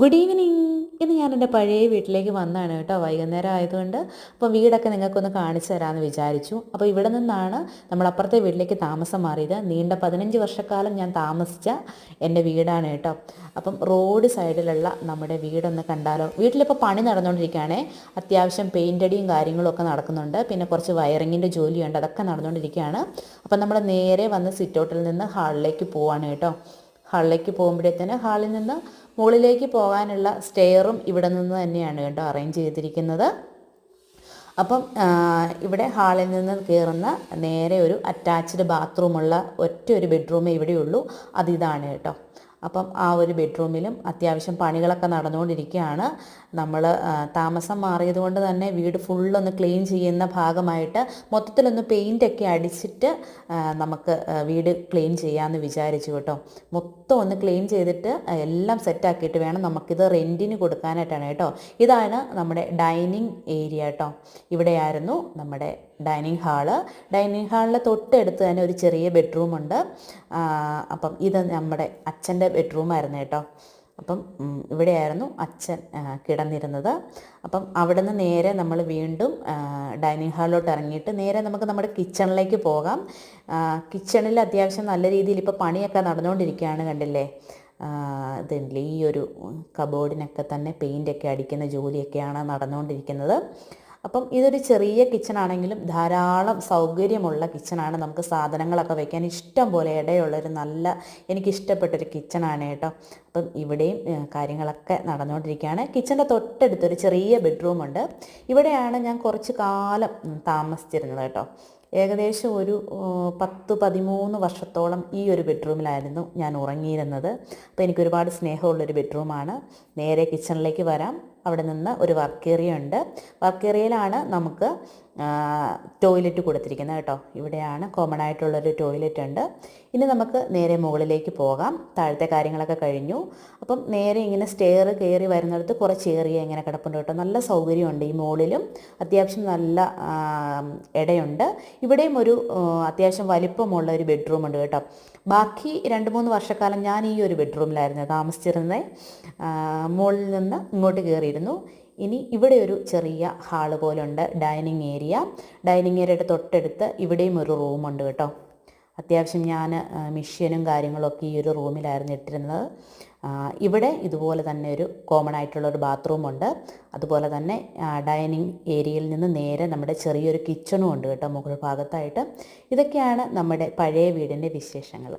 Good evening. ഇന്ന് ഞാൻ എൻ്റെ പഴയ വീട്ടിലേക്ക് വന്നതാണ് കേട്ടോ, വൈകുന്നേരം ആയതുകൊണ്ട്. അപ്പോൾ വീടൊക്കെ നിങ്ങൾക്കൊന്ന് കാണിച്ചു തരാമെന്ന് വിചാരിച്ചു. അപ്പോൾ ഇവിടെ നിന്നാണ് നമ്മൾ അപ്പുറത്തെ വീട്ടിലേക്ക് താമസം മാറിയത്. നീണ്ട 15 വർഷക്കാലം ഞാൻ താമസിച്ച എൻ്റെ വീടാണ് കേട്ടോ. അപ്പം റോഡ് സൈഡിലുള്ള നമ്മുടെ വീടൊന്ന് കണ്ടാലോ. വീട്ടിലിപ്പോൾ പണി നടന്നുകൊണ്ടിരിക്കുകയാണേ. അത്യാവശ്യം പെയിൻ്റ് അടിയും കാര്യങ്ങളും ഒക്കെ നടക്കുന്നുണ്ട്. പിന്നെ കുറച്ച് വയറിങ്ങിൻ്റെ ജോലിയുണ്ട്, അതൊക്കെ നടന്നുകൊണ്ടിരിക്കുകയാണ്. അപ്പം നമ്മൾ നേരെ വന്ന് സിറ്റൗട്ടിൽ നിന്ന് ഹാളിലേക്ക് പോവാണ് കേട്ടോ. ഹാളിലേക്ക് പോകുമ്പോഴത്തേന് ഹാളിൽ നിന്ന് മുകളിലേക്ക് പോകാനുള്ള സ്റ്റെയറും ഇവിടെ നിന്ന് തന്നെയാണ് കേട്ടോ അറേഞ്ച് ചെയ്തിരിക്കുന്നത്. അപ്പം ഇവിടെ ഹാളിൽ നിന്ന് കയറുന്ന നേരെ ഒരു അറ്റാച്ച്ഡ് ബാത്റൂമുള്ള ഒറ്റ ഒരു ബെഡ്റൂമേ ഇവിടെയുള്ളൂ. അതിതാണ് കേട്ടോ. അപ്പം ആ ഒരു ബെഡ്റൂമിലും അത്യാവശ്യം പണികളൊക്കെ നടന്നുകൊണ്ടിരിക്കുകയാണ്. നമ്മൾ താമസം മാറിയത് കൊണ്ട് തന്നെ വീട് ഫുള്ളൊന്ന് ക്ലീൻ ചെയ്യുന്ന ഭാഗമായിട്ട് മൊത്തത്തിലൊന്ന് പെയിൻ്റൊക്കെ അടിച്ചിട്ട് നമുക്ക് വീട് ക്ലീൻ ചെയ്യാമെന്ന് വിചാരിച്ചു കേട്ടോ. മൊത്തം ഒന്ന് ക്ലീൻ ചെയ്തിട്ട് എല്ലാം സെറ്റാക്കിയിട്ട് വേണം നമുക്കിത് റെൻറ്റിന് കൊടുക്കാനായിട്ടാണ് കേട്ടോ. ഇതാണ് നമ്മുടെ ഡൈനിങ് ഏരിയ കേട്ടോ. ഇവിടെയായിരുന്നു നമ്മുടെ ഡൈനിങ് ഹാളിൽ തൊട്ടടുത്ത് തന്നെ ഒരു ചെറിയ ബെഡ്റൂമുണ്ട്. അപ്പം ഇത് നമ്മുടെ അച്ഛൻ്റെ ബെഡ്റൂമായിരുന്നു കേട്ടോ. അപ്പം ഇവിടെയായിരുന്നു അച്ഛൻ കിടന്നിരുന്നത്. അപ്പം അവിടെ നിന്ന് നേരെ നമ്മൾ വീണ്ടും ഡൈനിങ് ഹാളിലോട്ട് ഇറങ്ങിയിട്ട് നേരെ നമുക്ക് നമ്മുടെ കിച്ചണിലേക്ക് പോകാം. കിച്ചണിൽ അത്യാവശ്യം നല്ല രീതിയിൽ ഇപ്പോൾ പണിയൊക്കെ നടന്നുകൊണ്ടിരിക്കുകയാണ്, കണ്ടില്ലേ. ഇതില്ലേ ഈ ഒരു കബോർഡിനൊക്കെ തന്നെ പെയിൻ്റൊക്കെ അടിക്കുന്ന ജോലിയൊക്കെയാണ് നടന്നുകൊണ്ടിരിക്കുന്നത്. അപ്പം ഇതൊരു ചെറിയ കിച്ചണാണെങ്കിലും ധാരാളം സൗകര്യമുള്ള കിച്ചണാണ്. നമുക്ക് സാധനങ്ങളൊക്കെ വയ്ക്കാൻ ഇഷ്ടം പോലെ ഇടയുള്ളൊരു എനിക്കിഷ്ടപ്പെട്ടൊരു കിച്ചണാണ് കേട്ടോ. അപ്പം ഇവിടെയും കാര്യങ്ങളൊക്കെ നടന്നുകൊണ്ടിരിക്കുകയാണ്. കിച്ചൻ്റെ തൊട്ടടുത്തൊരു ചെറിയ ബെഡ്റൂമുണ്ട്. ഇവിടെയാണ് ഞാൻ കുറച്ച് കാലം താമസിച്ചിരുന്നത് കേട്ടോ. ഏകദേശം ഒരു 10-13 വർഷത്തോളം ഈ ഒരു ബെഡ്റൂമിലായിരുന്നു ഞാൻ ഉറങ്ങിയിരുന്നത്. അപ്പോൾ എനിക്കൊരുപാട് സ്നേഹമുള്ളൊരു ബെഡ്റൂമാണ്. നേരെ കിച്ചണിലേക്ക് വരാം. അവിടെ നിന്ന് ഒരു വർക്ക് ഏരിയ ഉണ്ട്. വർക്ക് ഏരിയയിലാണ് നമുക്ക് ടോയ്ലറ്റ് കൊടുത്തിരിക്കുന്നത് കേട്ടോ. ഇവിടെയാണ് കോമൺ ആയിട്ടുള്ളൊരു ടോയ്ലറ്റ് ഉണ്ട്. ഇനി നമുക്ക് നേരെ മുകളിലേക്ക് പോകാം. താഴത്തെ കാര്യങ്ങളൊക്കെ കഴിഞ്ഞു. അപ്പം നേരെ ഇങ്ങനെ സ്റ്റെയർ കയറി വരുന്നിടത്ത് കുറച്ച് ഏരിയ ഇങ്ങനെ കിടപ്പുണ്ട് കേട്ടോ. നല്ല സൗകര്യമുണ്ട്. ഈ മുകളിലും അത്യാവശ്യം നല്ല ഇടയുണ്ട്. ഇവിടെയും ഒരു അത്യാവശ്യം വലിപ്പമുള്ള ഒരു ബെഡ്റൂം ഉണ്ട് കേട്ടോ. ബാക്കി 2-3 വർഷക്കാലം ഞാൻ ഈ ഒരു ബെഡ്റൂമിലായിരുന്നു താമസിച്ചിരുന്നത്. മുകളിൽ നിന്ന് ഇങ്ങോട്ട് കയറിയിരുന്നു. ഇനി ഇവിടെ ഒരു ചെറിയ ഹാള് പോലുണ്ട്, ഡൈനിങ് ഏരിയയുടെ തൊട്ടടുത്ത് ഇവിടെയും ഒരു റൂമുണ്ട് കേട്ടോ. അത്യാവശ്യം ഞാൻ മിഷ്യനും കാര്യങ്ങളൊക്കെ ഈ ഒരു റൂമിലായിരുന്നു ഇട്ടിരുന്നത്. ഇവിടെ ഇതുപോലെ തന്നെ ഒരു കോമൺ ആയിട്ടുള്ളൊരു ബാത്റൂമുണ്ട്. അതുപോലെ തന്നെ ഡൈനിങ് ഏരിയയിൽ നിന്ന് നേരെ നമ്മുടെ ചെറിയൊരു കിച്ചണും ഉണ്ട് കേട്ടോ മുകൾ ഭാഗത്തായിട്ട്. ഇതൊക്കെയാണ് നമ്മുടെ പഴയ വീടിൻ്റെ വിശേഷങ്ങൾ.